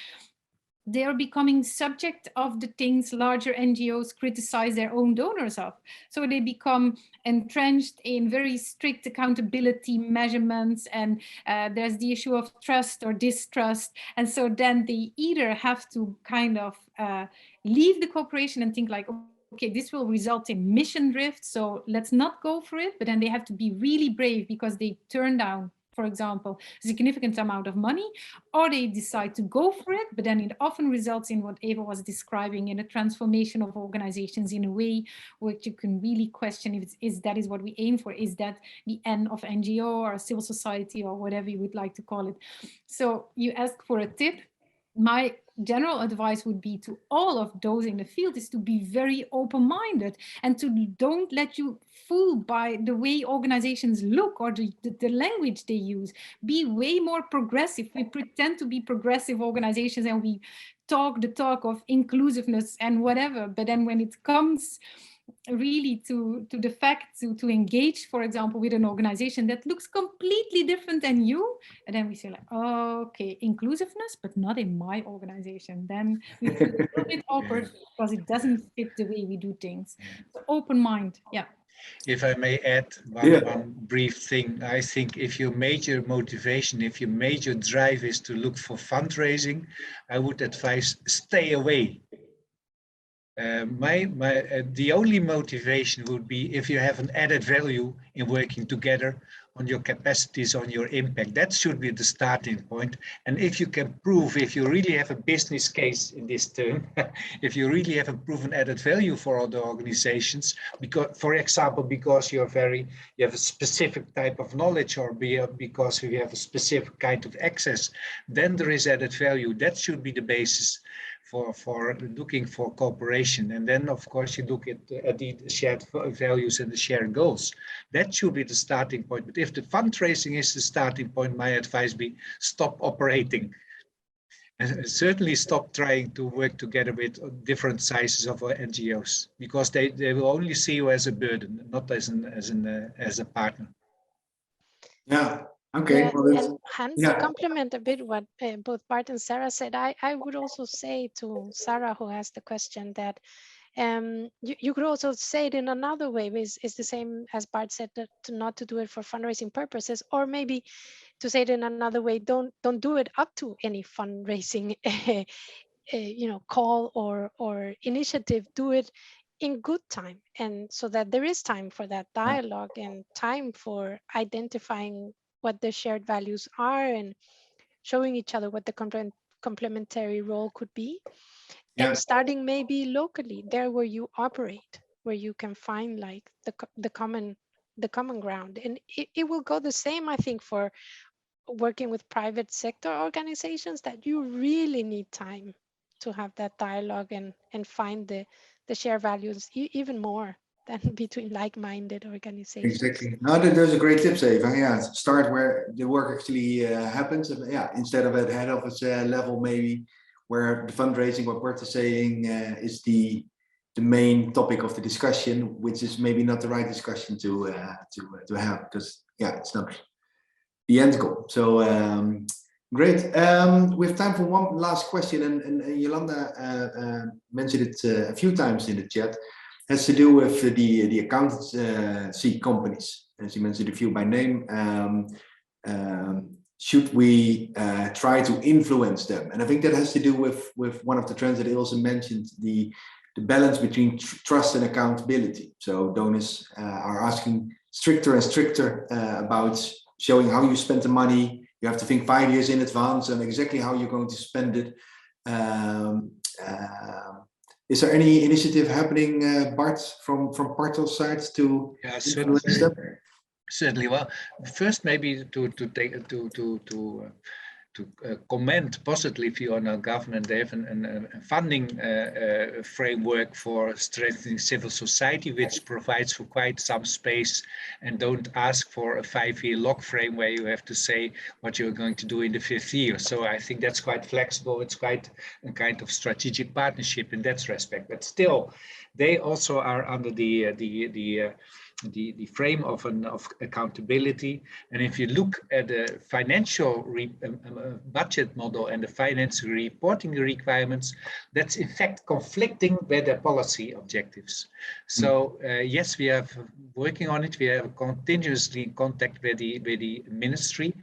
they are becoming subject of the things larger NGOs criticize their own donors of. So they become entrenched in very strict accountability measurements, and there's the issue of trust or distrust. And so then they either have to kind of leave the cooperation and think like, okay, this will result in mission drift, so let's not go for it. But then they have to be really brave because they turn down, for example, a significant amount of money, or they decide to go for it, but then it often results in what Eva was describing, in a transformation of organizations in a way which you can really question if that is what we aim for. Is that the end of NGO or civil society or whatever you would like to call it? So you ask for a tip. My general advice would be to all of those in the field is to be very open-minded and to don't let you fool by the way organizations look or the language they use. Be way more progressive. We pretend to be progressive organizations and we talk the talk of inclusiveness and whatever, but then when it comes really to the fact to engage, for example, with an organization that looks completely different than you, and then we say like, oh, okay, inclusiveness, but not in my organization. Then we feel a little bit awkward because it doesn't fit the way we do things. So open mind, yeah. If I may add one brief thing, I think if your major motivation, if your major drive is to look for fundraising, I would advise stay away. The only motivation would be if you have an added value in working together on your capacities, on your impact. That should be the starting point. And if you can prove, if you really have a business case in this term, if you really have a proven added value for other organizations, because, for example, because you have a specific type of knowledge, or because you have a specific kind of access, then there is added value. That should be the basis for looking for cooperation. And then, of course, you look at the shared values and the shared goals. That should be the starting point. But if the fundraising is the starting point, my advice be stop operating. And certainly stop trying to work together with different sizes of NGOs, because they will only see you as a burden, not as a partner. Yeah. Okay. Yeah, Well, and Han, to complement a bit what both Bart and Sarah said, I would also say to Sarah, who asked the question, that you could also say it in another way. Is the same as Bart said, that not to do it for fundraising purposes, or maybe to say it in another way, don't do it up to any fundraising call or initiative. Do it in good time, and so that there is time for that dialogue and time for identifying what the shared values are and showing each other what the complementary role could be. And starting maybe locally, there where you operate, where you can find like the common ground. And it will go the same, I think, for working with private sector organizations, that you really need time to have that dialogue and find the shared values even more than between like-minded organizations. Exactly. No, there's a great tip, Eva. Yeah, start where the work actually happens. And, yeah, instead of at head office level, maybe where the fundraising, what Bart is saying, is the main topic of the discussion, which is maybe not the right discussion to have, because it's not the end goal. So great. We have time for one last question, and Yolanda mentioned it a few times in the chat. Has to do with the accountancy companies, as you mentioned a few by name. Should we try to influence them? And I think that has to do with one of the trends that Ilse mentioned, the balance between trust and accountability. So donors are asking stricter and stricter about showing how you spend the money. You have to think 5 years in advance and exactly how you're going to spend it. Is there any initiative happening, Bart, from Partos side to influence them? Certainly. Well, first maybe to comment positively on our government. They have a funding framework for strengthening civil society, which provides for quite some space and don't ask for a 5-year lock frame where you have to say what you're going to do in the 5th year. So I think that's quite flexible. It's quite a kind of strategic partnership in that respect. But still, they also are under the frame of accountability. And if you look at the financial budget model and the financial reporting requirements, that's in fact conflicting with the policy objectives. So yes, we are working on it. We have continuously contact with the ministry.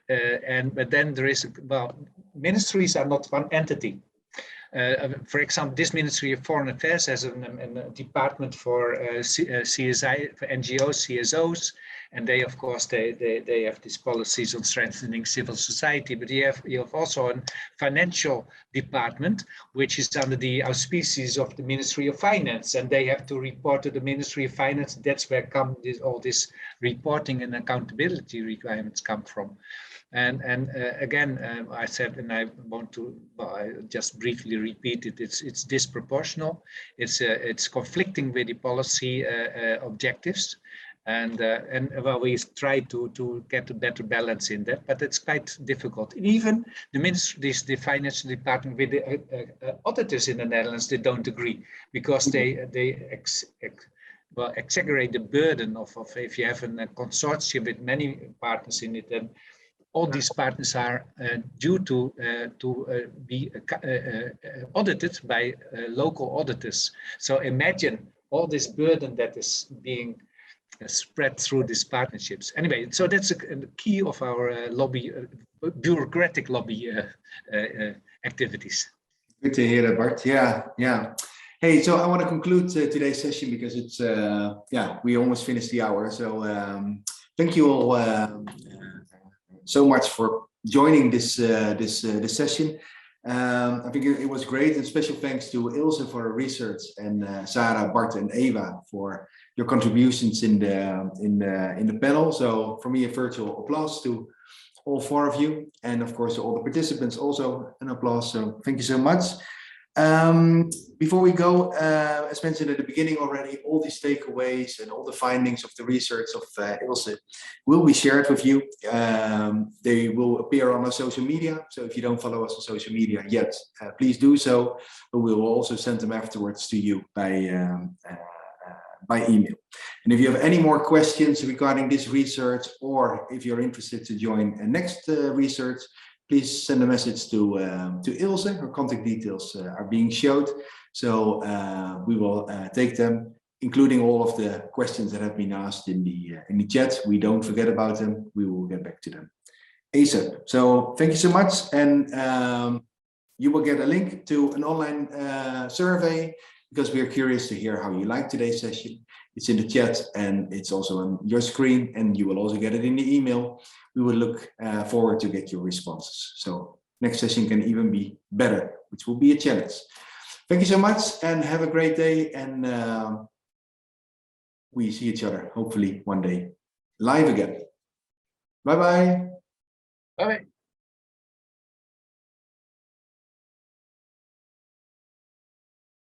But then there is, ministries are not one entity. For example, this Ministry of Foreign Affairs has a department for CSI, for NGOs, CSOs, and they, of course, they have these policies on strengthening civil society. But you have also a financial department, which is under the auspices of the Ministry of Finance, and they have to report to the Ministry of Finance. That's where all this reporting and accountability requirements come from. And again, I said, and I want to just briefly repeat it. It's disproportional. It's conflicting with the policy objectives, and well, we try to get a better balance in that, but it's quite difficult. And even the financial department with the auditors in the Netherlands, they don't agree, because they exaggerate the burden of if you have a consortium with many partners in it, then all these partners are due to be audited by local auditors. So imagine all this burden that is being spread through these partnerships. Anyway, so that's a key of our lobby, bureaucratic lobby activities. Good to hear that, Bart. Yeah. Hey, so I want to conclude today's session because it's we almost finished the hour. So thank you all so much for joining this session. I think it was great, and special thanks to Ilse for her research, and Sara, Bart, and Eva for your contributions in the panel. So for me, a virtual applause to all 4 of you, and of course to all the participants also an applause. So thank you so much. Before we go, as mentioned at the beginning already, all these takeaways and all the findings of the research of Ilse will be shared with you. They will appear on our social media. So if you don't follow us on social media yet, please do so. But we will also send them afterwards to you by email. And if you have any more questions regarding this research, or if you're interested to join next research, please send a message to Ilse. Her contact details are being showed. So we will take them, including all of the questions that have been asked in the chat. We don't forget about them. We will get back to them ASAP. So thank you so much. And you will get a link to an online survey, because we are curious to hear how you like today's session. It's in the chat and it's also on your screen, and you will also get it in the email. We will look forward to get your responses. So next session can even be better, which will be a challenge. Thank you so much and have a great day. And we see each other hopefully one day live again. Bye-bye. Bye-bye.